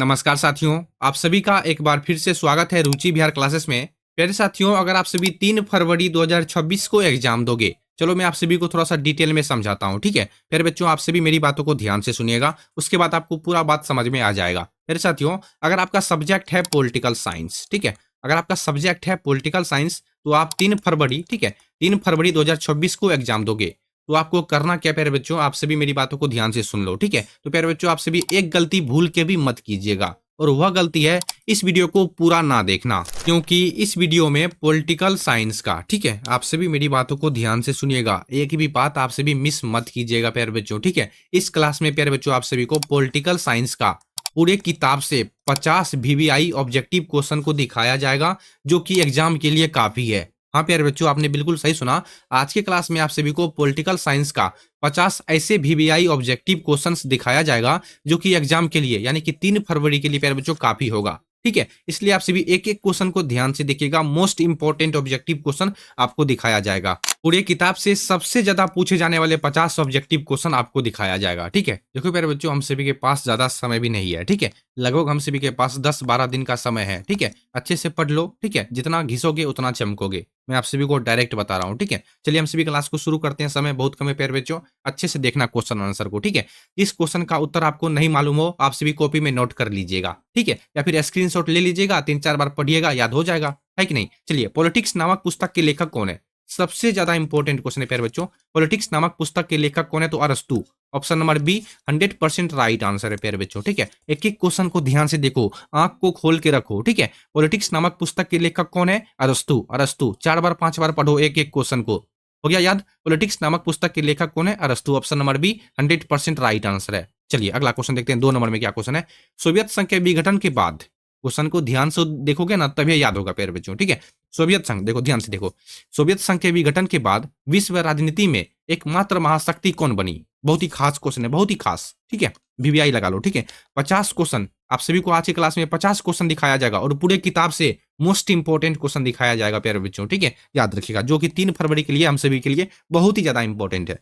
नमस्कार साथियों, आप सभी का एक बार फिर से स्वागत है रुचि बिहार क्लासेस में। प्यारे साथियों, अगर आप सभी 3 फरवरी 2026 को एग्जाम दोगे, चलो मैं आप सभी को थोड़ा सा डिटेल में समझाता हूँ, ठीक है? प्यारे बच्चों, आप सभी मेरी बातों को ध्यान से सुनिएगा, उसके बाद आपको पूरा बात समझ में आ जाएगा। प्यारे साथियों, अगर आपका सब्जेक्ट है पॉलिटिकल साइंस, ठीक है? अगर आपका सब्जेक्ट है पॉलिटिकल साइंस, तो आप 3 फरवरी, ठीक है? 3 फरवरी 2026 को एग्जाम दोगे। तो आपको करना क्या प्यारे बच्चों, आप सभी मेरी बातों को ध्यान से सुन लो, ठीक है? तो प्यारे बच्चों, आप सभी एक गलती भूल के भी मत कीजिएगा, और वह गलती है इस वीडियो को पूरा ना देखना, क्योंकि इस वीडियो में पॉलिटिकल साइंस का, ठीक है? आप सभी मेरी बातों को ध्यान से सुनिएगा, एक भी बात आप सभी मिस मत कीजिएगा प्यारे बच्चों, ठीक है? इस क्लास में प्यारे बच्चों आप सभी को पॉलिटिकल साइंस का पूरे किताब से 50 वीवीआई ऑब्जेक्टिव क्वेश्चन को दिखाया जाएगा, जो कि एग्जाम के लिए काफी है। हाँ प्यारे बच्चों, आपने बिल्कुल सही सुना। आज के क्लास में आप सभी को पॉलिटिकल साइंस का 50 ऐसे वीवीआई ऑब्जेक्टिव क्वेश्चंस दिखाया जाएगा, जो कि एग्जाम के लिए यानी कि 3 फरवरी के लिए प्यारे बच्चों काफी होगा, ठीक है? इसलिए आप सभी एक एक क्वेश्चन को ध्यान से देखिएगा। मोस्ट इंपॉर्टेंट ऑब्जेक्टिव क्वेश्चन आपको दिखाया जाएगा। पूरे किताब से सबसे ज्यादा पूछे जाने वाले 50 ऑब्जेक्टिव क्वेश्चन आपको दिखाया जाएगा, ठीक है? देखो प्यारे बच्चों, हम सभी के पास ज्यादा समय भी नहीं है, ठीक है? लगभग हम सभी के पास 10-12 दिन का समय है, ठीक है? अच्छे से पढ़ लो, ठीक है? जितना घिसोगे उतना चमकोगे, मैं आप सभी को डायरेक्ट बता रहा हूँ, ठीक है? चलिए हम सभी क्लास को शुरू करते हैं। समय बहुत कम है प्यारे बच्चों, अच्छे से देखना क्वेश्चन आंसर को, ठीक है? इस क्वेश्चन का उत्तर आपको नहीं मालूम हो, आप सभी कॉपी में नोट कर लीजिएगा, ठीक है? या फिर स्क्रीनशॉट ले लीजिएगा, 3-4 बार पढ़िएगा, याद हो जाएगा, है कि नहीं? चलिए, पॉलिटिक्स नामक पुस्तक के लेखक कौन है? सबसे ज्यादा इंपॉर्टेंट क्वेश्चन है प्यारे बच्चों। पॉलिटिक्स नामक पुस्तक के लेखक कौन है? तो अरस्तु। Option number B 100% right answer है प्यारे बच्चों, ठीक है? एक एक क्वेश्चन को ध्यान से देखो, आंख को खोल के रखो, ठीक है? पॉलिटिक्स नामक पुस्तक के लेखक कौन है? अरस्तु। अरस्तु 4 बार 5 बार पढ़ो एक एक क्वेश्चन को। हो गया याद? पॉलिटिक्स नामक पुस्तक के लेखक कौन है? अरस्तु। Option number B 100% right answer है। चलिए अगला क्वेश्चन देखते हैं। 2 नंबर में क्या क्वेश्चन है? सोवियत संघ के विघटन के बाद, क्वेश्चन को ध्यान से देखोगे ना तभी याद होगा प्यारे बच्चों, ठीक है? सोवियत संघ, देखो ध्यान से देखो। सोवियत संघ के विघटन के बाद विश्व राजनीति में एकमात्र महाशक्ति कौन बनी? बहुत ही खास क्वेश्चन है, बहुत ही खास, ठीक है? वीवीआई लगा लो, ठीक है? 50 क्वेश्चन आप सभी को आज की क्लास में 50 क्वेश्चन दिखाया जाएगा, और पूरे किताब से मोस्ट इंपॉर्टेंट क्वेश्चन दिखाया जाएगा प्यारे बच्चों, ठीक है? याद रखिएगा, जो कि 3 फरवरी के लिए हम सभी के लिए बहुत ही ज्यादा इंपॉर्टेंट है।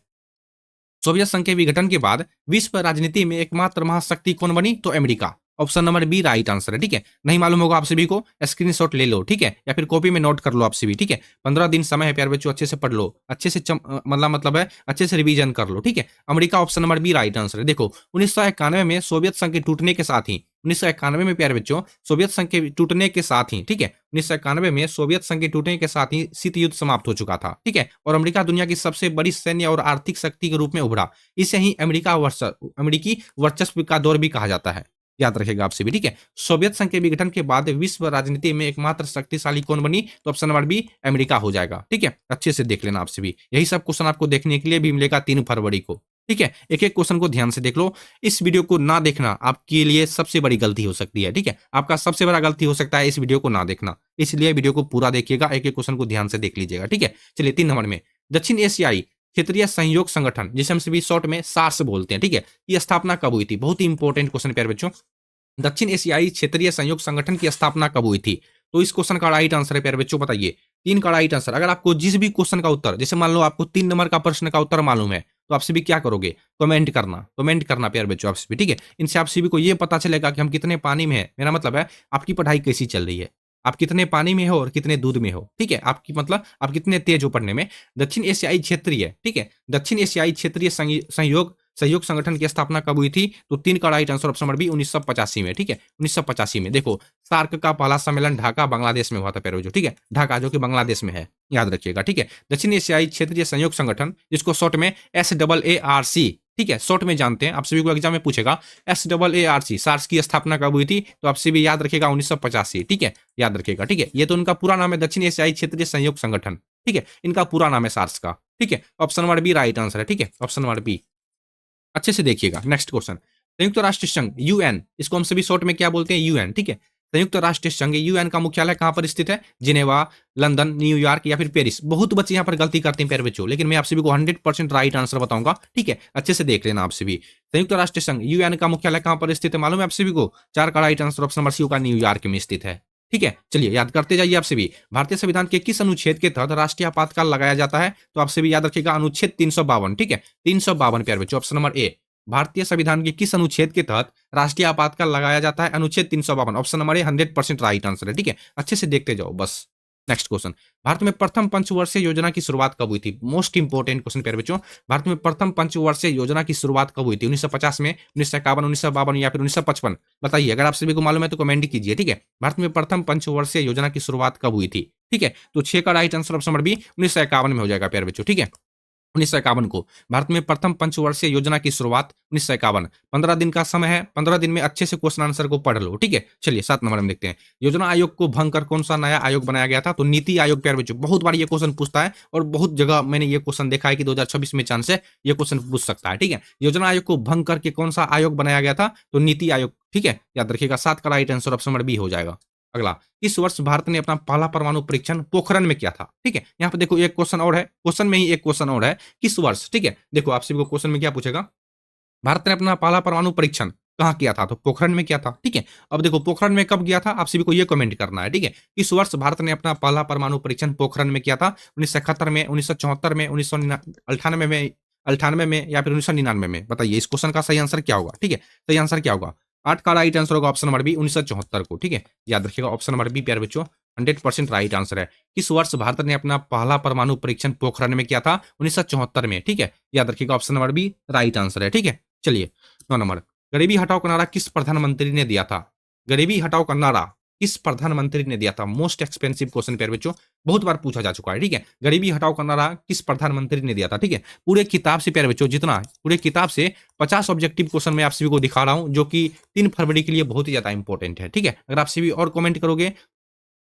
सोवियत संघ के विघटन के बाद विश्व राजनीति में एकमात्र महाशक्ति कौन बनी? तो America. Option number B right answer है, ठीक है? नहीं मालूम होगा आप सभी को, स्क्रीनशॉट ले लो, ठीक है? या फिर कॉपी में नोट कर लो आप सभी, ठीक है? 15 दिन समय है प्यारे बच्चों, अच्छे से पढ़ लो, अच्छे से मतलब है अच्छे से रिवीजन कर लो, ठीक है? America option number B right answer है। देखो 1991 में सोवियत संघ के टूटने के साथ ही, 1991 में प्यारे बच्चों सोवियत संघ के टूटने के साथ ही, ठीक है? 1991 में सोवियत संघ के टूटने के साथ ही शीत युद्ध समाप्त हो चुका था, ठीक है? और अमेरिका दुनिया की सबसे बड़ी सैन्य और आर्थिक शक्ति के रूप में उभरा। इसे ही अमेरिकी वर्चस्व का दौर भी कहा जाता है। याद रखेगा आप सभी, ठीक है? सोवियत संघ के विघटन के बाद विश्व राजनीति में एकमात्र शक्तिशाली कौन बनी? तो ऑप्शन नंबर बी अमेरिका हो जाएगा, ठीक है? अच्छे से देख लेना आप सभी। यही सब क्वेश्चन आपको देखने के लिए भी मिलेगा 3 फरवरी को, ठीक है? एक एक क्वेश्चन को ध्यान से देख लो। इस वीडियो को ना देखना आपके लिए सबसे बड़ी गलती हो सकती है, ठीक है? आपका सबसे बड़ा गलती हो सकता है इस वीडियो को ना देखना, इसलिए वीडियो को पूरा देखिएगा, एक एक क्वेश्चन को ध्यान से देख लीजिएगा, ठीक है? चलिए 3 नंबर में, दक्षिण एशियाई क्षेत्रीय सहयोग संगठन, जिसे हम सभी शॉर्ट में सार्स बोलते हैं, ठीक है? ये स्थापना कब हुई थी? बहुत ही इंपॉर्टेंट क्वेश्चन प्यारे बच्चों। दक्षिण एशियाई क्षेत्रीय सहयोग संगठन की स्थापना कब हुई थी? तो इस क्वेश्चन का राइट आंसर है प्यारे बच्चों, बताइए। 3 का राइट आंसर। अगर आपको जिस भी क्वेश्चन का उत्तर, जैसे मान लो आपको 3 नंबर का प्रश्न का उत्तर मालूम है, तो आप सभी क्या करोगे? कमेंट करना प्यारे बच्चों आप सभी, ठीक है? इनसे आप सभी को ये पता चलेगा कि हम कितने पानी में है। मेरा मतलब है आपकी पढ़ाई कैसी चल रही है, आप कितने पानी में हो और कितने दूध में हो, ठीक है? आपकी मतलब आप कितने तेज हो पढ़ने में। दक्षिण एशियाई क्षेत्रीय, ठीक है? दक्षिण एशियाई क्षेत्रीय सहयोग सहयोग संगठन की स्थापना कब हुई थी? तो 3 का right answer option number B 1985 में, ठीक है? 1985 में। देखो सार्क का पहला सम्मेलन ढाका बांग्लादेश में हुआ था प्यारे बच्चों, ठीक है? ढाका जो कि बांग्लादेश में है, याद रखिएगा, ठीक है? दक्षिण एशियाई क्षेत्रीय सहयोग संगठन, जिसको शॉर्ट में SAARC, ठीक है? शॉर्ट में जानते हैं, आप सभी को एग्जाम में पूछेगा SAARC, सार्स की स्थापना कब हुई थी? तो आप सभी याद रखिएगा 1985, ठीक है? याद रखिएगा, ठीक है? ये तो उनका पूरा नाम है, दक्षिण एशियाई क्षेत्रीय सहयोग संगठन, ठीक है? इनका पूरा नाम है सार्स का, ठीक है? Option number B right answer है, ठीक है? Option number B. अच्छे से देखिएगा। नेक्स्ट क्वेश्चन, संयुक्त राष्ट्र संघ यूएन, इसको हम सभी शॉर्ट में क्या बोलते हैं? यूएन, ठीक है? संयुक्त राष्ट्र संघ यूएन का मुख्यालय कहां पर स्थित है? जिनेवा, लंदन, न्यूयॉर्क या फिर पेरिस? बहुत बच्चे यहाँ पर गलती करते हैं प्यारे बच्चों, लेकिन मैं आप सभी को 100% राइट आंसर बताऊंगा, ठीक है? अच्छे से देख लेना आप सभी। संयुक्त राष्ट्र संघ यूएन का मुख्यालय कहां पर स्थित है मालूम है आप सभी को? 4 का right answer option number C होगा, न्यूयॉर्क में स्थित है, ठीक है? चलिए याद करते जाइए आप सभी। भारतीय संविधान के किस अनुच्छेद के तहत राष्ट्रीय आपातकाल लगाया जाता है? तो आप सभी याद रखिएगा अनुच्छेद 352, ठीक है? 352 प्यारे बच्चों, ऑप्शन नंबर ए। भारतीय संविधान के किस अनुच्छेद के तहत राष्ट्रीय आपातकाल लगाया जाता है? अनुच्छेद 352। ऑप्शन नंबर ए 100% राइट आंसर है, ठीक है। अच्छे से देखते जाओ बस। नेक्स्ट क्वेश्चन, भारत में प्रथम पंचवर्षीय योजना की शुरुआत कब हुई थी? मोस्ट इंपोर्टेंट क्वेश्चन प्यारे बच्चों, भारत में प्रथम पंचवर्षीय योजना की शुरुआत कब हुई थी? 1950 में, 1951, 1952 या फिर 1955? बताइए, अगर आप सभी को मालूम है तो कमेंट कीजिए, ठीक है। भारत में प्रथम पंचवर्षीय योजना की शुरुआत कब हुई थी? ठीक है, तो 6 का right answer option number B 1951 में हो जाएगा प्यारे बच्चों, ठीक है। 1951 को भारत में प्रथम पंचवर्षीय योजना की शुरुआत 1951। 15 दिन का समय है, 15 दिन में अच्छे से क्वेश्चन आंसर को पढ़ लो, ठीक है। चलिए 7 नंबर में देखते हैं, योजना आयोग को भंग कर कौन सा नया आयोग बनाया गया था? तो नीति आयोग प्यारे बच्चों, बहुत बार ये क्वेश्चन पूछता है और बहुत जगह मैंने ये क्वेश्चन देखा है कि 2026 में चांस है ये क्वेश्चन पूछ सकता है, ठीक है। योजना आयोग को भंग करके कौन सा आयोग बनाया गया था? तो नीति आयोग, ठीक है, याद रखिएगा। 7 का right answer option number B हो जाएगा। अगला, इस वर्ष भारत ने अपना पहला परमाणु परीक्षण पोखरण में किया था, ठीक है। यहाँ पे देखो एक क्वेश्चन और है, क्वेश्चन में ही एक क्वेश्चन और है, किस वर्ष, ठीक है। देखो आप सभी को क्वेश्चन में क्या पूछेगा, भारत ने अपना पहला परमाणु परीक्षण कहाँ किया था? तो पोखरण में किया था, ठीक है। अब देखो पोखरण में कब किया था, आप सभी को ये कमेंट करना है, ठीक है। इस वर्ष भारत ने अपना पहला परमाणु परीक्षण पोखरण में किया था? 1971 में, 1974 में, 1998 में, 98 में या फिर 1999 में? बताइए इस क्वेश्चन का सही आंसर क्या होगा, ठीक है। सही आंसर क्या होगा? 8 का राइट आंसर होगा ऑप्शन नंबर बी 1974 को, ठीक है। याद रखिएगा ऑप्शन नंबर बी प्यारे बच्चों 100% राइट आंसर है। किस वर्ष भारत ने अपना पहला परमाणु परीक्षण पोखरण में किया था? 1974 में, ठीक है। याद रखिएगा option number B right answer है, ठीक है। चलिए 9 नंबर, गरीबी हटाओ का नारा किस प्रधानमंत्री ने दिया था? गरीबी हटाओ का नारा किस प्रधानमंत्री ने दिया था? मोस्ट एक्सपेंसिव क्वेश्चन प्यारे बच्चों, बहुत बार पूछा जा चुका है, ठीक है। गरीबी हटाओ का नारा किस प्रधानमंत्री ने दिया था, ठीक है। पूरे किताब से प्यारे बच्चों, जितना पूरे किताब से 50 ऑब्जेक्टिव क्वेश्चन मैं आप सभी को दिखा रहा हूं, जो कि 3 फरवरी के लिए बहुत ही ज्यादा इंपॉर्टेंट है, ठीक है। अगर आप सभी और कमेंट करोगे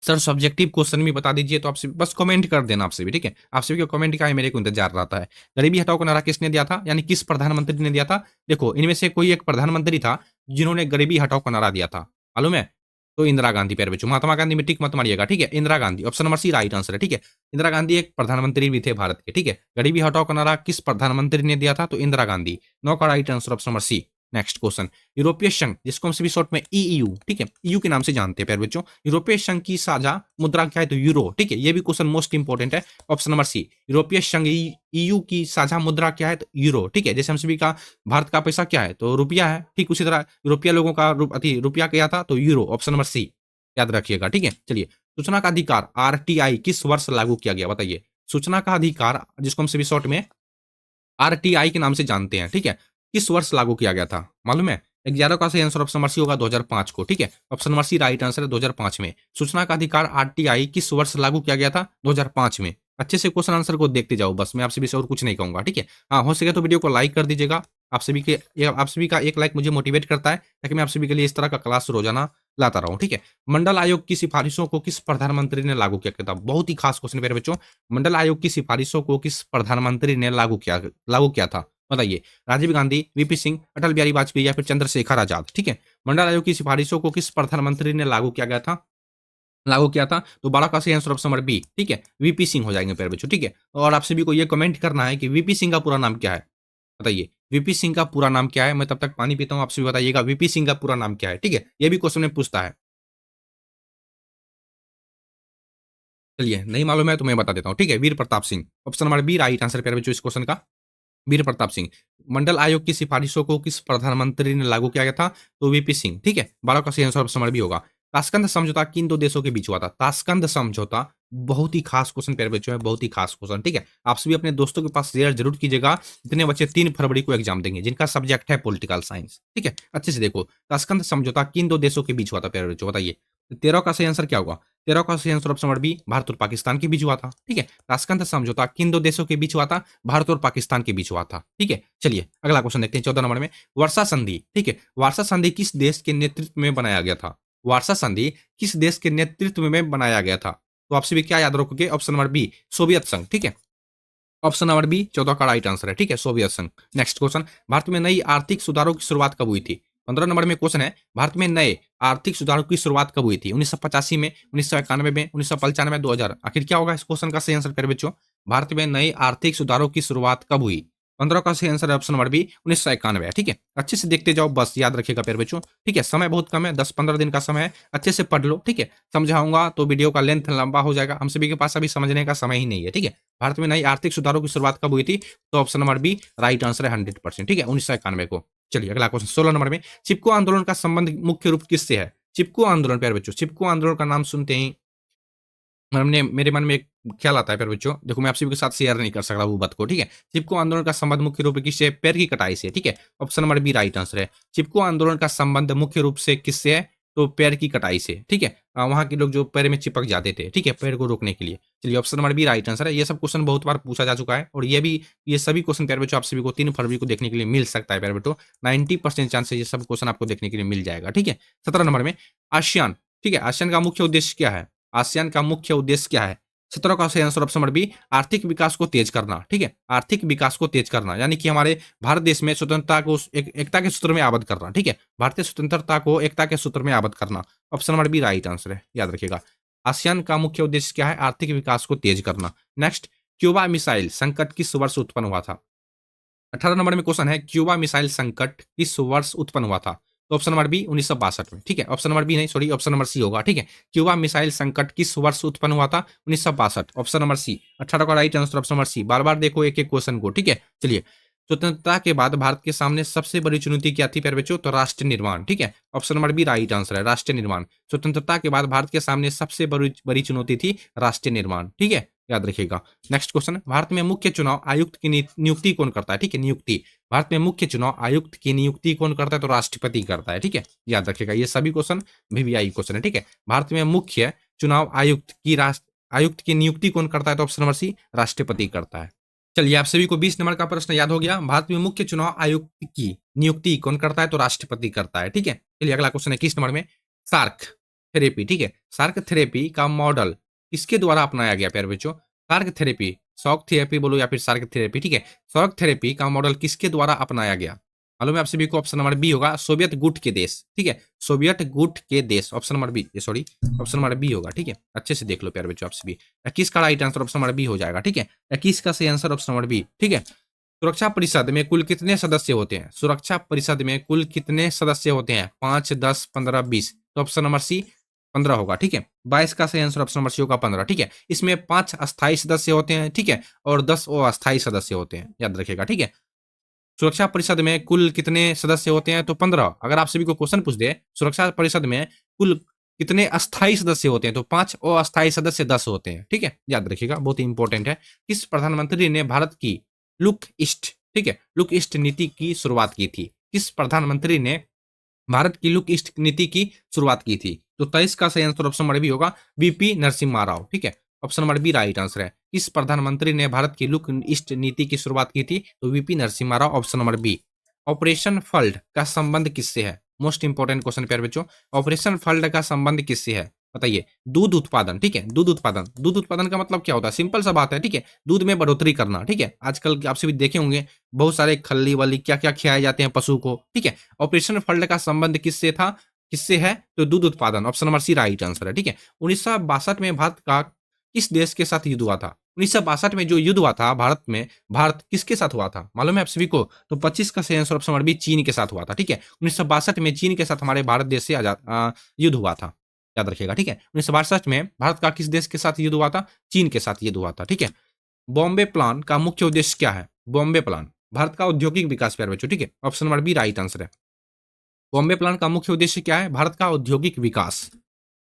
सर सब्जेक्टिव क्वेश्चन भी बता दीजिए, तो आप सभी बस कमेंट कर देना आप सभी, ठीक है। आप सभी का कमेंट का ही मेरे को इंतजार रहता है। गरीबी हटाओ का नारा किसने दिया था, यानी किस प्रधानमंत्री ने दिया था? देखो इनमें से कोई एक प्रधानमंत्री था जिन्होंने गरीबी हटाओ का नारा दिया था, मालूम है? तो इंदिरा गांधी प्यारे बच्चों, महात्मा गांधी में टिक मत मारिएगा, ठीक है। Indira Gandhi option number C right answer है, ठीक है। इंदिरा गांधी एक प्रधानमंत्री भी थे भारत के, ठीक है। गरीबी हटाओ का नारा किस प्रधानमंत्री ने दिया था? तो इंदिरा गांधी। 9 का right answer option number C. Next question, यूरोपीय संघ जिसको हम सभी शॉर्ट में ईयू, ठीक है, ईयू के नाम से जानते हैं प्यारे बच्चों, यूरोपीय संघ की साझा मुद्रा क्या है? तो यूरो, ठीक है। ये भी क्वेश्चन मोस्ट इंपोर्टेंट है, ऑप्शन नंबर सी। यूरोपीय संघ ईयू की साझा मुद्रा क्या है? तो यूरो, ठीक है। जैसे हम सभी का भारत का पैसा क्या है? तो रुपया है, ठीक उसी तरह यूरोपीय लोगों का रुपया क्या था? तो यूरो, ऑप्शन नंबर सी याद रखिएगा, ठीक है। चलिए, सूचना का अधिकार आरटीआई किस वर्ष लागू किया गया? बताइए, सूचना का अधिकार जिसको हम सभी शॉर्ट में आरटीआई के नाम से जानते हैं, ठीक है, किस वर्ष लागू किया गया था? मालूम है? 11 का सही आंसर ऑप्शन नंबर सी होगा 2005 को, ठीक है। Option number C right answer है 2005 में। सूचना का अधिकार आरटीआई किस वर्ष लागू किया गया था? 2005 में। अच्छे से क्वेश्चन आंसर को देखते जाओ बस, मैं आप सभी से और कुछ नहीं कहूंगा, ठीक है। हाँ, हो सके तो वीडियो को लाइक कर दीजिएगा। आप सभी का एक लाइक मुझे मोटिवेट करता है, ताकि मैं आप सभी के लिए इस तरह का क्लास रोजाना लाता रहूं, ठीक है। मंडल आयोग की सिफारिशों को किस प्रधानमंत्री ने लागू किया था? बहुत ही खास क्वेश्चन मेरे बच्चों। मंडल आयोग की सिफारिशों को किस प्रधानमंत्री ने लागू किया था? बताइए, राजीव गांधी, वीपी सिंह, अटल बिहारी वाजपेयी या फिर चंद्रशेखर आजाद, ठीक है। मंडल आयोग की सिफारिशों को किस प्रधानमंत्री ने लागू किया था? तो 12 का सही आंसर ऑप्शन नंबर बी, ठीक है, वीपी सिंह हो जाएंगे प्यारे बच्चों, ठीक है। और आप सभी को ये कमेंट करना है कि वीपी सिंह का पूरा नाम क्या है? बताइए, वीपी सिंह का पूरा नाम क्या है? मैं तब तक पानी पीता हूँ, आप सभी बताइएगा वीपी सिंह का पूरा नाम क्या है, ठीक है। ये भी क्वेश्चन में पूछता है। चलिए, नहीं मालूम है तो मैं बता देता हूँ, ठीक है। Veer Pratap Singh, option number B right answer प्यारे बच्चों इस क्वेश्चन का। वीर प्रताप सिंह। मंडल आयोग की सिफारिशों को किस प्रधानमंत्री ने लागू किया गया था? तो वीपी सिंह, ठीक है। 12 का सही आंसर ऑप्शन नंबर बी होगा। ताशकंद समझौता किन दो देशों के बीच हुआ था? ताशकंद समझौता बहुत ही खास क्वेश्चन प्यारे बच्चों है, बहुत ही खास क्वेश्चन, ठीक है। आप सभी अपने दोस्तों के पास शेयर जरूर कीजिएगा, जितने बच्चे 3 फरवरी को एग्जाम देंगे, जिनका सब्जेक्ट है पॉलिटिकल साइंस, ठीक है। अच्छे से देखो, ताशकंद समझौता किन दो देशों के बीच हुआ था प्यारे बच्चों? बताइए, 13 का सही आंसर क्या होगा? 13 का सही answer option number B Bharat और पाकिस्तान के बीच हुआ था, ठीक है। ताशकंद समझौता किन दो देशों के बीच हुआ था? भारत और पाकिस्तान के बीच हुआ था, ठीक है। चलिए अगला क्वेश्चन देखते हैं 14 नंबर में, वर्षा संधि, ठीक है। वर्षा संधि किस देश के नेतृत्व में बनाया गया था? वर्षा संधि किस देश के नेतृत्व में बनाया गया था? तो आप सभी क्या याद रखोगे? ऑप्शन नंबर बी सोवियत संघ, ठीक है। ऑप्शन नंबर बी 14 का राइट आंसर है, ठीक है, सोवियत संघ। नेक्स्ट क्वेश्चन, भारत में नई आर्थिक सुधारों की शुरुआत कब हुई थी? 15 नंबर में क्वेश्चन है, भारत में नए आर्थिक सुधारों की शुरुआत कब हुई थी? 1985 में, 1991 में, 1995, 2000? आखिर क्या होगा इस क्वेश्चन का सही आंसर? फिर बच्चों, भारत में नए आर्थिक सुधारों की शुरुआत कब हुई? 15 का सही आंसर है ऑप्शन नंबर बी 1991 है। ठीक है, अच्छे से देखते जाओ, बस याद रखिएगा प्यारे बच्चों। ठीक है, समय बहुत कम है, 10-15 दिन का समय है, अच्छे से पढ़ लो। ठीक है, समझाऊंगा तो वीडियो का लेंथ लंबा हो जाएगा, हम सभी के पास अभी समझने का समय ही नहीं है। ठीक है, भारत में नई आर्थिक सुधारों की शुरुआत कब हुई थी? तो option number B right answer है 100%। ठीक है, 1991 को। चलिए अगला क्वेश्चन 16 नंबर में, चिपको आंदोलन का संबंध मुख्य रूप किससे है? चिपको आंदोलन प्यारे बच्चों, चिपको आंदोलन का नाम सुनते ही हमने मेरे मन में एक ख्याल आता है प्यारे बच्चों, देखो मैं आप सभी के साथ शेयर नहीं कर सकता वो बात को। ठीक है, चिपको आंदोलन का संबंध मुख्य रूप से किससे? पैर की कटाई से। ठीक है, option number B right answer है। चिपको आंदोलन का संबंध मुख्य रूप से किससे है? तो पैर की कटाई से। ठीक है, वहां के लोग जो पैर में चिपक जाते थे, ठीक है, पैर को रोकने के लिए। चलिए option number B right answer है। ये सब क्वेश्चन बहुत बार पूछा जा चुका है, और ये सभी क्वेश्चन प्यारे बच्चों आप सभी को 3 फरवरी को देखने के लिए मिल सकता है प्यारे बच्चों। 90% चांस है ये सब क्वेश्चन आपको देखने के लिए मिल जाएगा। ठीक है, 17 नंबर में, आसियान। ठीक है, आसियान का मुख्य उद्देश्य क्या है? आसियान का मुख्य उद्देश्य क्या है? 17 का सही आंसर ऑप्शन नंबर बी आर्थिक विकास को तेज करना। ठीक है, आर्थिक विकास को तेज करना, यानी कि हमारे भारत देश में स्वतंत्रता को एकता के सूत्र में आबद्ध करना। ठीक है, भारतीय स्वतंत्रता को एकता के सूत्र में आबद्ध करना। Option number B right answer है, याद रखिएगा। आसियान का मुख्य उद्देश्य क्या है? आर्थिक विकास को तेज करना। नेक्स्ट, क्यूबा मिसाइल संकट किस वर्ष उत्पन्न हुआ था? 18 नंबर में क्वेश्चन है, क्यूबा मिसाइल संकट किस वर्ष उत्पन्न हुआ था? तो ऑप्शन नंबर बी 1962 में। ठीक है, ऑप्शन नंबर बी नहीं, सॉरी, ऑप्शन नंबर सी होगा। ठीक है, क्यूबा मिसाइल संकट किस वर्ष उत्पन्न हुआ था? 1962, ऑप्शन नंबर सी। 18 का right answer option number C. बार बार देखो एक एक क्वेश्चन को। ठीक है, चलिए, स्वतंत्रता के बाद भारत के सामने सबसे बड़ी चुनौती क्या थी प्यारे बच्चों? तो राष्ट्र निर्माण। ठीक है, option number B right answer है, राष्ट्र निर्माण। स्वतंत्रता के बाद भारत के सामने सबसे बड़ी बड़ी चुनौती थी राष्ट्र निर्माण। ठीक है, याद रखिएगा। नेक्स्ट क्वेश्चन, भारत में मुख्य चुनाव आयुक्त की नियुक्ति कौन करता है? ठीक है, नियुक्ति। भारत में मुख्य चुनाव आयुक्त की नियुक्ति कौन करता है? तो राष्ट्रपति करता है। ठीक है, याद रखिएगा, ये सभी क्वेश्चन वीवीआई क्वेश्चन है। ठीक है, भारत में मुख्य चुनाव आयुक्त की नियुक्ति कौन करता है? तो ऑप्शन नंबर सी राष्ट्रपति करता है। चलिए, आप सभी को 20 नंबर का प्रश्न याद हो गया। भारत में मुख्य चुनाव आयुक्त की नियुक्ति कौन करता है? तो राष्ट्रपति करता है। ठीक है, चलिए अगला क्वेश्चन है 21 नंबर में, सार्क थेरेपी। ठीक है, सार्क थेरेपी का मॉडल किसके द्वारा अपनाया गया प्यारे बच्चों? सार्क थेरेपी, शॉक थेरेपी बोलो या फिर सार्क थेरेपी। ठीक है, शॉक थेरेपी का मॉडल किसके द्वारा अपनाया गया? मालूम है आप सभी को, ऑप्शन नंबर बी होगा, सोवियत गुट के देश। ठीक है, सोवियत गुट के देश, option number B, sorry, option number B होगा। ठीक है, अच्छे से देख लो प्यारे बच्चों आप सभी। 21 का right answer option number B हो जाएगा। ठीक है, 21 का सही आंसर ऑप्शन नंबर बी। ठीक है, सुरक्षा परिषद में कुल कितने सदस्य होते हैं? सुरक्षा परिषद में कुल कितने सदस्य होते हैं? 5, 10, 15, 20। तो ऑप्शन नंबर सी 15 होगा। ठीक है, 22 का सही आंसर ऑप्शन नंबर सी होगा 15। ठीक है, इसमें 5 अस्थायी सदस्य होते हैं। ठीक है, और 10 अस्थायी सदस्य होते हैं, याद रखिएगा। ठीक है, सुरक्षा परिषद में कुल कितने सदस्य होते हैं? तो 15। अगर आप सभी को क्वेश्चन पूछ दे सुरक्षा परिषद में कुल कितने अस्थायी सदस्य होते हैं, तो 5 और अस्थायी सदस्य 10 होते हैं। ठीक है, याद रखिएगा, बहुत ही इंपॉर्टेंट है। किस प्रधानमंत्री ने भारत की लुक ईस्ट, ठीक है, लुक ईस्ट नीति की शुरुआत की थी? किस प्रधानमंत्री ने भारत की लुक ईस्ट नीति की शुरुआत की थी? तो 23 का सही आंसर ऑप्शन नंबर बी होगा, वीपी नरसिम्हा राव। ठीक है, option number B right answer है। किस प्रधानमंत्री ने भारत की लुक ईस्ट नीति की शुरुआत की थी? तो VP Narasimha Rao, option number B. Operation flood का संबंध किससे है? मोस्ट इंपॉर्टेंट क्वेश्चन प्यारे बच्चों, ऑपरेशन फ्लड का संबंध किससे है? बताइए। दूध उत्पादन। ठीक है, दूध उत्पादन का मतलब क्या होता है? सिंपल सा बात है। ठीक है, दूध में बढ़ोतरी करना। ठीक है, आजकल आप सभी देखे होंगे बहुत सारे खल्ली वल्ली क्या क्या खिलाए जाते हैं पशु को। ठीक है, ऑपरेशन फ्लड का संबंध किससे था, किससे है? तो दूध उत्पादन, option number C right answer है। ठीक है, 1962 में भारत का किस देश के साथ युद्ध हुआ था? 1962 में जो युद्ध हुआ था भारत में, भारत किसके साथ हुआ था मालूम है आप सभी को? तो 25 का सही आंसर ऑप्शन नंबर बी चीन के साथ हुआ था। ठीक है, 1962 में चीन के साथ हमारे भारत देश से युद्ध हुआ था, याद रखिएगा। ठीक है, 1962 में भारत का किस देश के साथ युद्ध हुआ था? चीन के साथ युद्ध हुआ था। ठीक है, बॉम्बे प्लान का मुख्य उद्देश्य क्या है? बॉम्बे प्लान भारत का औद्योगिक विकास प्यारे बच्चों। ठीक है, option number B right answer है। बॉम्बे प्लान का मुख्य उद्देश्य क्या है? भारत का औद्योगिक विकास।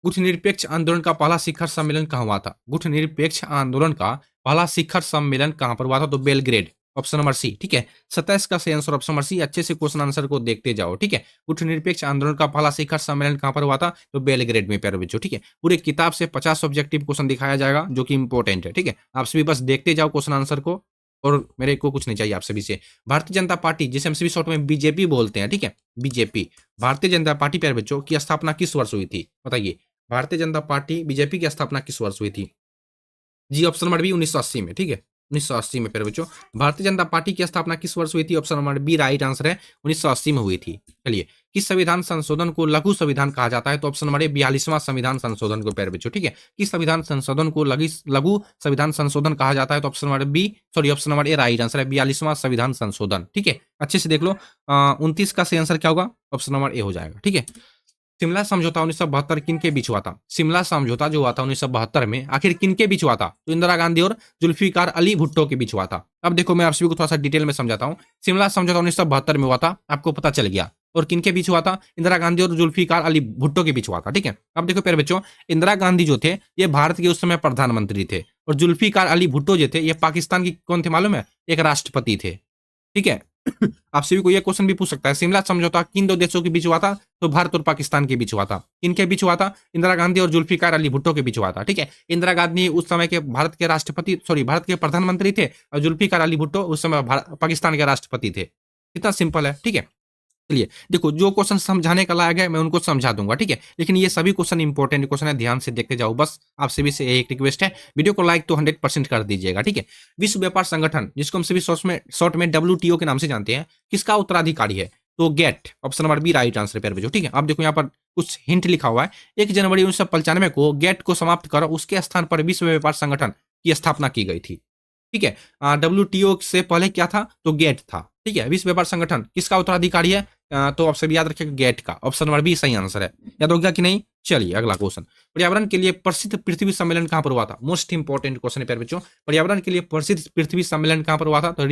गुटनिरपेक्ष आंदोलन का पहला शिखर सम्मेलन कहाँ हुआ था? गुटनिरपेक्ष आंदोलन का पहला शिखर सम्मेलन कहाँ पर हुआ था? तो बेलग्रेड, ऑप्शन नंबर सी। ठीक है, 27 का सही आंसर ऑप्शन नंबर सी। अच्छे से क्वेश्चन आंसर को देखते जाओ। ठीक है, गुटनिरपेक्ष आंदोलन का पहला शिखर सम्मेलन कहाँ पर हुआ था? तो बेलग्रेड में प्यारे बच्चों। ठीक है, पूरे किताब से 50 ऑब्जेक्टिव क्वेश्चन दिखाया जाएगा जो कि इंपॉर्टेंट है। ठीक है, आप सभी बस देखते जाओ क्वेश्चन आंसर को, और मेरे को कुछ नहीं चाहिए आप सभी से। भारतीय जनता पार्टी, जिसे हम सभी शॉर्ट में बीजेपी बोलते हैं, ठीक है, बीजेपी, भारतीय जनता पार्टी प्यारे बच्चों की स्थापना किस वर्ष हुई थी? बताइए, भारतीय जनता पार्टी बीजेपी की स्थापना किस वर्ष हुई थी? जी, ऑप्शन नंबर बी 1980 में। ठीक है, 1980 में प्यारे बच्चों भारतीय जनता पार्टी की स्थापना किस वर्ष हुई थी? Option number B right answer है, 1980 में हुई थी। चलिए, किस संविधान संशोधन को लघु संविधान कहा जाता है? तो ऑप्शन नंबर ए 42वां संविधान संशोधन को प्यारे बच्चों, ठीक है। किस संविधान संशोधन को लघु संविधान संशोधन कहा जाता है? तो option number B, sorry option number A right answer है, 42वां संविधान संशोधन, ठीक है। अच्छे से देख लो, 29 का सही आंसर क्या होगा? ऑप्शन नंबर ए हो जाएगा, ठीक है। शिमला समझौता 1972 किन के बीच हुआ था? शिमला समझौता जो हुआ था 1972 में, आखिर किन के बीच हुआ था? तो इंदिरा गांधी और जुल्फिकार अली भुट्टो के बीच हुआ था। अब देखो मैं आप सभी को थोड़ा सा डिटेल में समझाता हूँ। शिमला समझौता 1972 में हुआ था, आपको पता चल गया। और किन के बीच हुआ था? इंदिरा गांधी और जुल्फिकार अली भुट्टो के बीच हुआ था, ठीक है। अब देखो प्यारे बच्चों, इंदिरा गांधी जो थे ये भारत के उस समय प्रधानमंत्री थे, और जुल्फिकार अली भुट्टो जो थे ये पाकिस्तान की कौन थे मालूम है? एक राष्ट्रपति थे, ठीक है। आप सभी को यह क्वेश्चन भी पूछ सकता है, शिमला समझौता किन दो देशों के बीच हुआ था? तो भारत और पाकिस्तान के बीच हुआ था। किनके बीच हुआ था? इंदिरा गांधी और जुल्फिकार अली भुट्टो के बीच हुआ था, ठीक है। इंदिरा गांधी उस समय के भारत के राष्ट्रपति, सॉरी भारत के प्रधानमंत्री थे, और जुल्फिकार अली भुट्टो उस समय पाकिस्तान के राष्ट्रपति थे। कितना सिंपल है, ठीक है। चलिए देखो, जो क्वेश्चन समझाने का लायक है मैं उनको समझा दूंगा, ठीक है। लेकिन ये सभी क्वेश्चन इंपॉर्टेंट क्वेश्चन है, ध्यान से देखते जाओ। बस आप सभी से एक रिक्वेस्ट है, वीडियो को लाइक तो 100% कर दीजिएगा, ठीक है। विश्व व्यापार संगठन, जिसको हम सभी शॉर्ट में WTO के नाम से जानते हैं, किसका उत्तराधिकारी है? तो GATT, option number B right answer प्यारे बच्चों, ठीक है। आप देखो यहाँ पर कुछ हिंट लिखा हुआ है। 1 जनवरी 1995 को गेट को समाप्त कर उसके स्थान पर विश्व व्यापार संगठन की स्थापना की गई थी, ठीक है। WTO से पहले क्या था? तो गेट था, ठीक है। विश्व व्यापार संगठन किसका उत्तराधिकारी है? तो ऑप्शन याद रखिएगा गेट का, ऑप्शन नंबर बी सही आंसर है। याद हो गया कि नहीं? चलिए अगला क्वेश्चन, पर्यावरण के लिए प्रसिद्ध पृथ्वी सम्मेलन कहां पर हुआ था? मोस्ट इंपॉर्टेंट क्वेश्चन है प्यारे बच्चों। पर्यावरण के लिए प्रसिद्ध पृथ्वी सम्मेलन कहां पर हुआ था? तो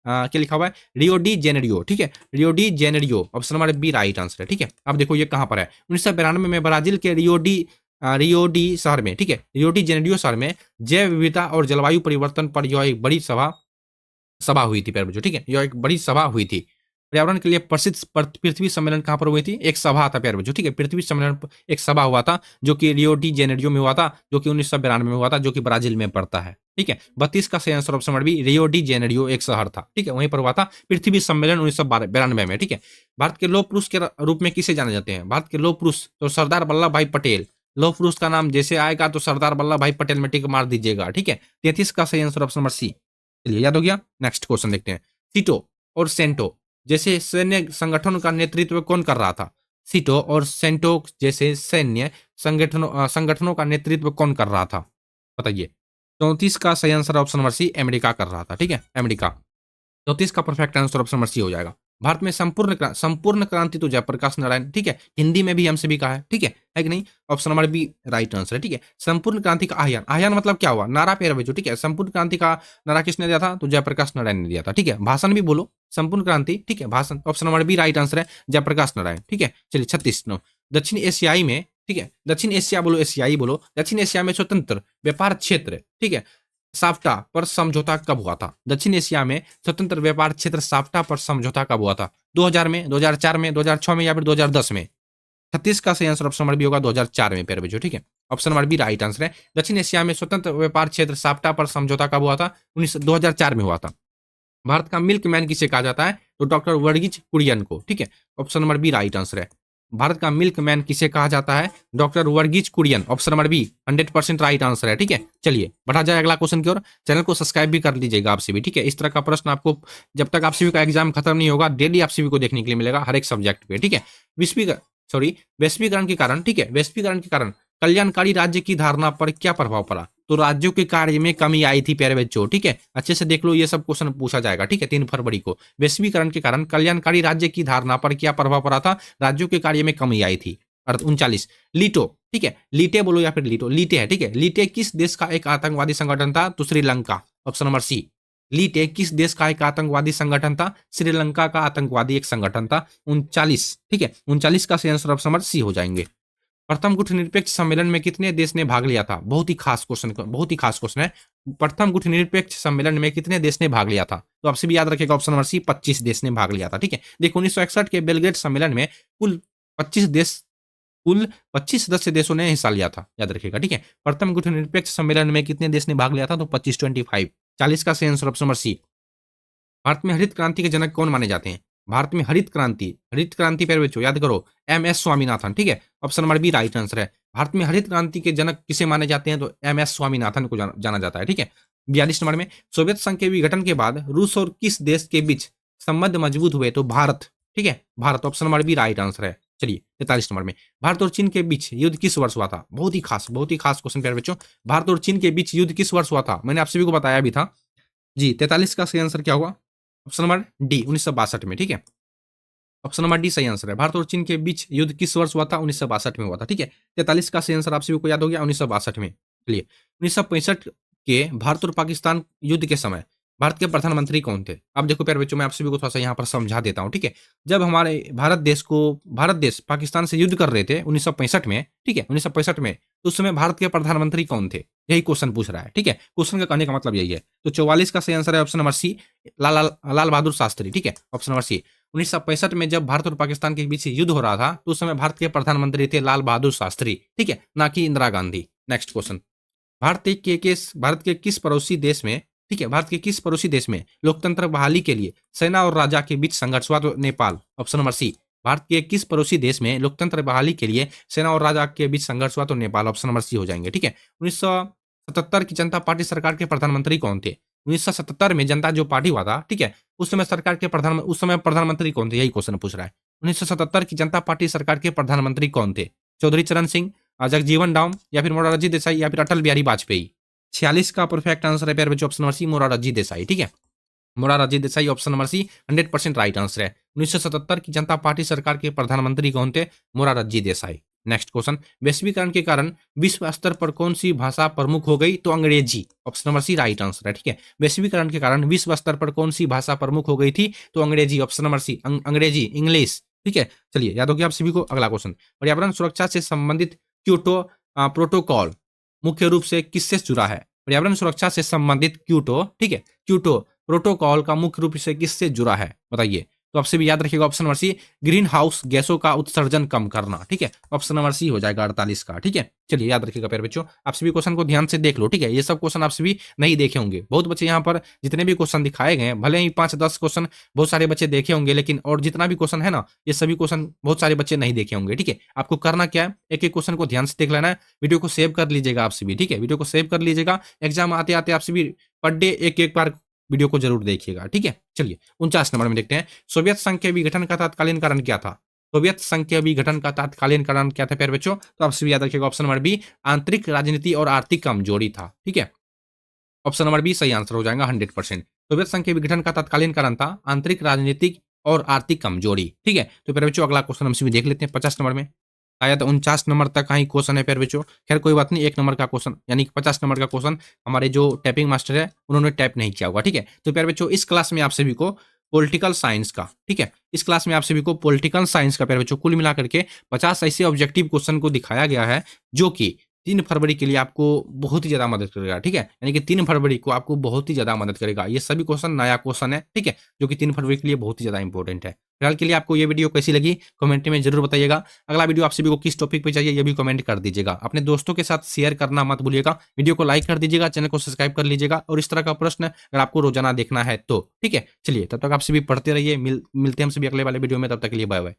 क्या लिखा हुआ है? रियो डी जेनेरियो, ठीक है। Rio de Janeiro, option number B right answer है, ठीक है। अब देखो ये कहां पर है? 1992 में ब्राजील के रियो डी शहर में, ठीक है, रियो डी जेनेरियो शहर में जैव विविधता और जलवायु परिवर्तन पर यह एक बड़ी सभा हुई थी प्यारे बच्चों, ठीक है। यह एक बड़ी सभा हुई थी। पर्यावरण के लिए प्रसिद्ध पृथ्वी सम्मेलन कहां पर हुई थी? एक सभा था प्यारे बच्चों, ठीक है। पृथ्वी सम्मेलन एक सभा हुआ था जो कि रियो डी जेनेरियो में हुआ था, जो कि 1992 में हुआ था, जो कि ब्राजील में पड़ता है, ठीक है। 32 का सही answer option number B, Rio de Janeiro एक शहर था, ठीक है, वहीं पर हुआ था पृथ्वी सम्मेलन 1992 में, ठीक है। भारत के लौह पुरुष के रूप में किसे जाने जाते हैं? भारत के लौह पुरुष तो सरदार वल्लभ भाई पटेल। लौह पुरुष का नाम जैसे आएगा तो सरदार वल्लभ भाई पटेल में टिक मार दीजिएगा, ठीक है। 33 का सही आंसर ऑप्शन नंबर सी। चलिए याद हो गया। नेक्स्ट क्वेश्चन देखते हैं। सीटो और सेंटो जैसे सैन्य संगठनों का नेतृत्व कौन कर रहा था? सीटो और सेंटो जैसे सैन्य संगठनों का नेतृत्व कौन कर रहा था? बताइए। 34 का सही answer option number C, America कर रहा था, ठीक है, अमेरिका। 34 का perfect answer option number C हो जाएगा। भारत में संपूर्ण क्रांति तो जयप्रकाश नारायण, ठीक है, हिंदी में भी हमसे भी कहा है कि नहीं? Option number B right answer है, ठीक है। संपूर्ण क्रांति का आह्वान, आह्वान मतलब क्या हुआ? नारा पेरा बच्चों, ठीक है। संपूर्ण क्रांति का नारा किसने दिया था? तो जयप्रकाश नारायण ने दिया था, ठीक है। भाषण भी बोलो, संपूर्ण क्रांति, ठीक है, भाषण, option number B right answer है, जयप्रकाश नारायण, ठीक है। चलिए 36 नो, दक्षिण एशियाई में, ठीक है, दक्षिण एशिया बोलो, एशियाई बोलो, दक्षिण एशिया में स्वतंत्र व्यापार क्षेत्र, ठीक है, साफ्टा पर समझौता कब हुआ था? दक्षिण एशिया में स्वतंत्र व्यापार क्षेत्र साफ्टा पर समझौता कब हुआ था? 2000 में, 2004 में, 2006 में, या फिर 2010 में? 36 का सही आंसर ऑप्शन नंबर बी होगा, 2004 में प्यारे बच्चों, ठीक है। Option number B right answer है। दक्षिण एशिया में स्वतंत्र व्यापार क्षेत्र साफ्टा पर समझौता कब हुआ था? 2004 में हुआ था। भारत का मिल्क मैन किसे कहा जाता है? तो डॉक्टर वर्गीज कुरियन को, ठीक है। Option number B right answer है। भारत का मिल्क मैन किसे कहा जाता है? Doctor Varghese Kurien, option number B 100% right answer है, ठीक है। चलिए बढ़ा जाए अगला क्वेश्चन की ओर। चैनल को सब्सक्राइब भी कर लीजिएगा आप सभी, ठीक है। इस तरह का प्रश्न आपको जब तक आप सभी का एग्जाम खत्म नहीं होगा डेली आप सभी को देखने के लिए मिलेगा हर एक सब्जेक्ट पे, ठीक है। वैश्वीकरण के कारण, ठीक है, वैश्वीकरण के कारण कल्याणकारी राज्य की धारणा पर क्या प्रभाव पड़ा? तो राज्यों के कार्य में कमी आई थी प्यारे बच्चों, ठीक है। अच्छे से देख लो, ये सब क्वेश्चन पूछा जाएगा, ठीक है। 3 फरवरी को वैश्वीकरण के कारण कल्याणकारी राज्य की धारणा पर क्या प्रभाव पड़ा था? राज्यों के कार्य में कमी आई थी। 39 लीटो, ठीक है, लीटे बोलो या फिर लीटो, लीटे है, ठीक है। लीटे किस देश का एक आतंकवादी संगठन था? तो श्रीलंका, ऑप्शन नंबर सी। लीटे किस देश का एक आतंकवादी संगठन था? श्रीलंका का आतंकवादी एक संगठन था। 39, ठीक है, 39 का सही आंसर ऑप्शन नंबर सी हो जाएंगे। प्रथम गुटनिरपेक्ष सम्मेलन में कितने देश ने भाग लिया था? बहुत ही खास क्वेश्चन है। प्रथम गुटनिरपेक्ष सम्मेलन में कितने देश ने भाग लिया था? तो आपसे भी याद रखिएगा, ऑप्शन नंबर सी 25 देश ने भाग लिया था, ठीक है। देखो 1961 के बेलग्रेड सम्मेलन में कुल 25 सदस्य देशों ने हिस्सा लिया था, याद रखिएगा, ठीक है। प्रथम गुटनिरपेक्ष सम्मेलन में कितने देश ने भाग लिया था? तो 25 40 का सही answer option number C. Bharat में हरित क्रांति के जनक कौन माने जाते हैं? भारत में हरित क्रांति पर बच्चों याद करो, MS स्वामीनाथन, ठीक है। Option number B right answer है। भारत में हरित क्रांति के जनक किसे माने जाते हैं? तो MS स्वामीनाथन को जाना जाता है, ठीक है। 42 नंबर में सोवियत संघ के विघटन के बाद रूस और किस देश के बीच संबंध मजबूत हुए? तो भारत, ठीक है, Bharat option number B right answer है। चलिए 43 नंबर में, भारत और चीन के बीच युद्ध किस वर्ष हुआ था? बहुत ही खास क्वेश्चन प्यारे बच्चों। भारत और चीन के बीच युद्ध किस वर्ष हुआ था? मैंने आप सभी को बताया भी था जी। 43 का सही आंसर क्या हुआ? ऑप्शन नंबर डी 1962 में, ठीक है। ऑप्शन नंबर डी सही आंसर है। भारत और चीन के बीच युद्ध किस वर्ष हुआ था? 1962 में हुआ था, ठीक है। 43 का सही आंसर आप सभी को याद हो गया, 1962 में। चलिए 1965 के भारत और पाकिस्तान युद्ध के समय भारत के प्रधानमंत्री कौन थे? अब देखो प्यारे बच्चों, मैं आप सभी को थोड़ा सा यहाँ पर समझा देता हूँ, ठीक है। जब हमारे भारत देश पाकिस्तान से युद्ध कर रहे थे 1965 में, ठीक है, 1965 में, तो उस समय भारत के प्रधानमंत्री कौन थे? यही क्वेश्चन पूछ रहा है, ठीक है। क्वेश्चन का कहने का मतलब यही है। तो 44 का सही आंसर है ऑप्शन नंबर सी, लाल बहादुर शास्त्री, ठीक है, ऑप्शन नंबर सी। 1965 में जब भारत और पाकिस्तान के बीच युद्ध हो रहा था, तो उस समय भारत के प्रधानमंत्री थे लाल बहादुर शास्त्री, ठीक है, ना कि इंदिरा गांधी। नेक्स्ट क्वेश्चन, भारत के किस पड़ोसी देश में, ठीक है, भारत के किस पड़ोसी देश में लोकतंत्र बहाली के लिए सेना और राजा के बीच संघर्ष हुआ? तो Nepal, option number C. Bharat के किस पड़ोसी देश में लोकतंत्र बहाली के लिए सेना और राजा के बीच संघर्ष हुआ? तो नेपाल, ऑप्शन नंबर सी हो जाएंगे, ठीक है। 1977 की जनता पार्टी सरकार के प्रधानमंत्री कौन थे? 1977 में जनता जो पार्टी हुआ था, ठीक है, उस समय प्रधानमंत्री कौन थे? यही क्वेश्चन पूछ रहा है। 1977 की जनता पार्टी सरकार के प्रधानमंत्री कौन थे? चौधरी चरण सिंह, जगजीवन राम, या फिर मोरारजी देसाई, या फिर अटल बिहारी वाजपेयी। 46 का परफेक्ट आंसर है प्यारे बच्चों, option number C, Morarji Desai, ठीक है। Morarji Desai, option number C 100% right answer है। 1977 की जनता पार्टी सरकार के प्रधानमंत्री कौन थे? मोरारजी देसाई। नेक्स्ट क्वेश्चन, वैश्वीकरण के कारण विश्व स्तर पर कौन सी भाषा प्रमुख हो गई? तो अंग्रेजी, option number C right answer है, ठीक है। वैश्वीकरण के कारण विश्व स्तर पर कौन सी भाषा प्रमुख हो गई थी? तो अंग्रेजी, ऑप्शन नंबर सी, अंग्रेजी, इंग्लिश, ठीक है। चलिए याद हो गया आप सभी को। अगला क्वेश्चन, पर्यावरण सुरक्षा से संबंधित क्योटो प्रोटोकॉल मुख्य रूप से किससे जुड़ा है? पर्यावरण सुरक्षा से संबंधित क्योटो, ठीक है, क्योटो प्रोटोकॉल का मुख्य रूप से किससे जुड़ा है? बताइए। तो आपसे भी याद रखिएगा, option number C, green house गैसों का उत्सर्जन कम करना, ठीक है, ऑप्शन नंबर सी हो जाएगा 48 का, ठीक है। चलिए याद रखिएगा प्यारे बच्चों, आप सभी क्वेश्चन को ध्यान से देख लो, ठीक है। ये सब क्वेश्चन आप सभी नहीं देखे होंगे। बहुत बच्चे यहाँ पर जितने भी क्वेश्चन दिखाए गए हैं, भले ही 5-10 क्वेश्चन बहुत सारे बच्चे देखे होंगे, लेकिन और जितना भी क्वेश्चन है ना, ये सभी क्वेश्चन बहुत सारे बच्चे नहीं देखे होंगे, ठीक है। आपको करना क्या है, एक एक क्वेश्चन को ध्यान से देख लेना है, वीडियो को सेव कर लीजिएगा आप सभी, ठीक है, वीडियो को सेव कर लीजिएगा। एग्जाम आते आते आप सभी पर डे एक एक बार वीडियो को जरूर देखिएगा, ठीक है। चलिए 49 नंबर में देखते हैं, सोवियत संघ के विघटन का तत्कालीन कारण क्या था? सोवियत संघ के विघटन का तत्कालीन कारण क्या था प्यारे बच्चों? तो आप सभी याद रखिएगा, ऑप्शन नंबर बी, आंतरिक राजनीति और आर्थिक कमजोरी था, ठीक है। ऑप्शन नंबर बी सही आंसर हो जाएगा 100%। सोवियत संघ के विघटन का तत्कालीन कारण था आंतरिक राजनीतिक और आर्थिक कमजोरी, ठीक है। तो प्यारे बच्चों अगला क्वेश्चन हम सभी देख लेते हैं 50 नंबर में। शायद 49 नंबर तक का ही क्वेश्चन है प्यारे बच्चों। खैर कोई बात नहीं, 1 नंबर का क्वेश्चन यानी 50 नंबर का क्वेश्चन हमारे जो टाइपिंग मास्टर है उन्होंने टाइप नहीं किया होगा, ठीक है। तो प्यारे बच्चों इस क्लास में आप सभी को पॉलिटिकल साइंस का, ठीक है, इस क्लास में आप सभी को पॉलिटिकल साइंस का प्यारे बच्चों कुल मिलाकर के 50 ऐसे ऑब्जेक्टिव क्वेश्चन को दिखाया गया है जो कि 3 फरवरी के लिए आपको बहुत ही ज्यादा मदद करेगा, ठीक है। यानी कि 3 फरवरी को आपको बहुत ही ज्यादा मदद करेगा। ये सभी क्वेश्चन नया क्वेश्चन है, ठीक है, जो कि 3 फरवरी के लिए बहुत ही ज्यादा इंपॉर्टेंट है। फिलहाल के लिए आपको ये वीडियो कैसी लगी कमेंट में जरूर बताइएगा। अगला वीडियो आप सभी को किस टॉपिक पे चाहिए ये भी कमेंट कर दीजिएगा। अपने दोस्तों के साथ शेयर करना मत भूलिएगा। वीडियो को लाइक कर दीजिएगा, चैनल को सब्सक्राइब कर लीजिएगा और इस तरह का प्रश्न अगर आपको रोजाना देखना है तो, ठीक है। चलिए तब तक आप सभी पढ़ते रहिए, मिलते हैं हम सभी अगले वाले वीडियो में, तब तक के लिए बाय बाय।